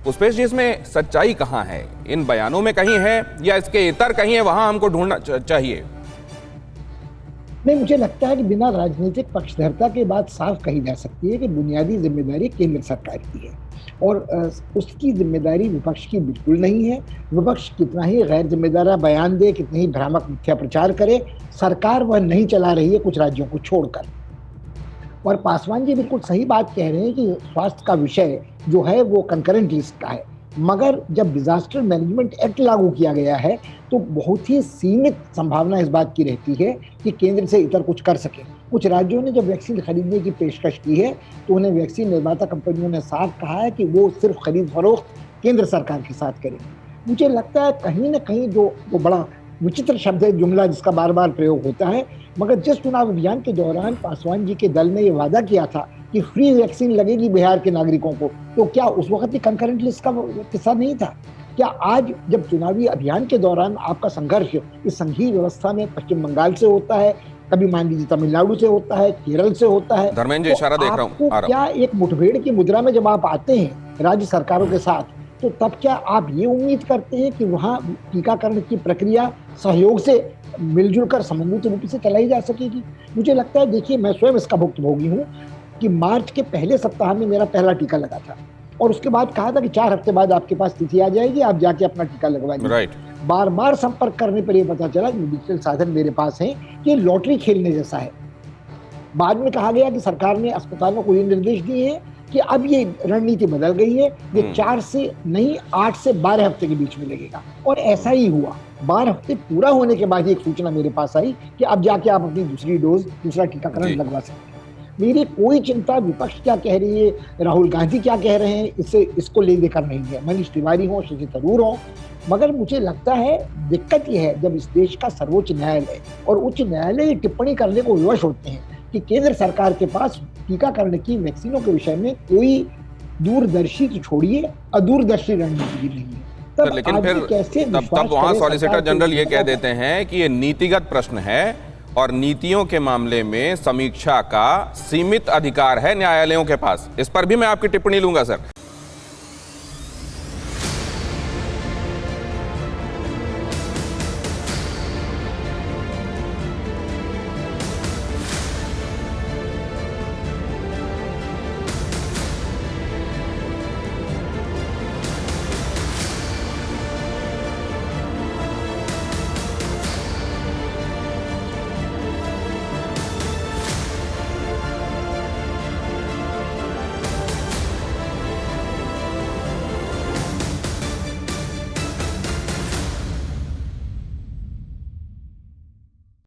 पुष्पेश जी, इसमें सच्चाई कहाँ है? इन बयानों में कहीं है या इसके इतर कहीं है, वहां हमको ढूंढना चाहिए? नहीं, मुझे लगता है कि बिना राजनीतिक पक्षधरता के बात साफ कही जा सकती है कि बुनियादी जिम्मेदारी केंद्र सरकार की है और उसकी जिम्मेदारी विपक्ष की बिल्कुल नहीं है। विपक्ष कितना ही गैर जिम्मेदार बयान दे, कितने ही भ्रामक मिथ्या प्रचार करे, सरकार वह नहीं चला रही है कुछ राज्यों को छोड़कर। और पासवान जी बिल्कुल सही बात कह रहे हैं कि स्वास्थ्य का विषय जो है वो कंकरेंट लिस्ट का है, मगर जब डिजास्टर मैनेजमेंट एक्ट लागू किया गया है तो बहुत ही सीमित संभावना इस बात की रहती है कि केंद्र से इतर कुछ कर सके। कुछ राज्यों ने जब वैक्सीन खरीदने की पेशकश की है तो उन्हें वैक्सीन निर्माता कंपनियों ने साफ कहा है कि वो सिर्फ खरीद फरोख्त केंद्र सरकार के साथ करेंगे। मुझे लगता है कहीं ना कहीं जो वो बड़ा विचित्र शब्द है, जुमला जिसका बार बार प्रयोग होता है, मगर जिस चुनाव अभियान के दौरान पासवान जी के दल ने ये वादा किया था कि फ्री वैक्सीन लगेगी बिहार के नागरिकों को, तो क्या उस वक्त ही कंकरेंट लिस्ट का किस्सा नहीं था? क्या आज जब चुनावी अभियान के दौरान आपका संघर्ष इस संघीय व्यवस्था में पश्चिम बंगाल से होता है, कभी मान लीजिए तमिलनाडु से होता है, केरल से होता है, धर्मेंद्र जी, इशारा देख रहा हूं, आ रहा हूं। क्या एक मुठभेड़ की मुद्रा में जब आप आते हैं राज्य सरकारों के साथ, तो तब क्या आप ये उम्मीद करते हैं कि वहां टीकाकरण की प्रक्रिया सहयोग से मिलजुल कर समन्वित रूप से चलाई जा सकेगी? मुझे लगता है, देखिए मैं स्वयं इसका भुक्तभोगी हूँ कि मार्च के पहले सप्ताह में मेरा पहला टीका लगा था और उसके बाद कहा था कि 4 हफ्ते बाद आपके पास तिथि आ जाएगी, आप जाके अपना टीका लगवा लीजिए। बार बार संपर्क करने पर यह पता चला कि डिजिटल साधन मेरे पास है कि लॉटरी खेलने जैसा है। बाद में कहा गया कि सरकार ने अस्पतालों को ये निर्देश दिए हैं कि अब ये रणनीति बदल गई है, ये 4 से नहीं 8 से 12 हफ्ते के बीच में लगेगा और ऐसा ही हुआ। 12 हफ्ते पूरा होने के बाद एक सूचना मेरे पास आई कि अब जाके आप अपनी दूसरी डोज, दूसरा टीकाकरण लगवा सकते हैं। मेरी कोई चिंता विपक्ष क्या कह रही है, राहुल गांधी क्या कह रहे हैं, इसको ले देकर नहीं है, मनीष तिवारी हो, शशि थरूर हो, मगर मुझे लगता है दिक्कत यह है जब इस देश का सर्वोच्च न्यायालय और उच्च न्यायालय टिप्पणी करने को विवश होते हैं कि केंद्र सरकार के पास टीकाकरण की वैक्सीनों के विषय में कोई दूरदर्शी तो छोड़िए अदूरदर्शी रणनीति भी नहीं है। तब लेकिन फिर तब वहां सॉलिसिटर जनरल ये कह देते हैं कि ये नीतिगत प्रश्न है और नीतियों के मामले में समीक्षा का सीमित अधिकार है न्यायालयों के पास। इस पर भी मैं आपकी टिप्पणी लूंगा सर।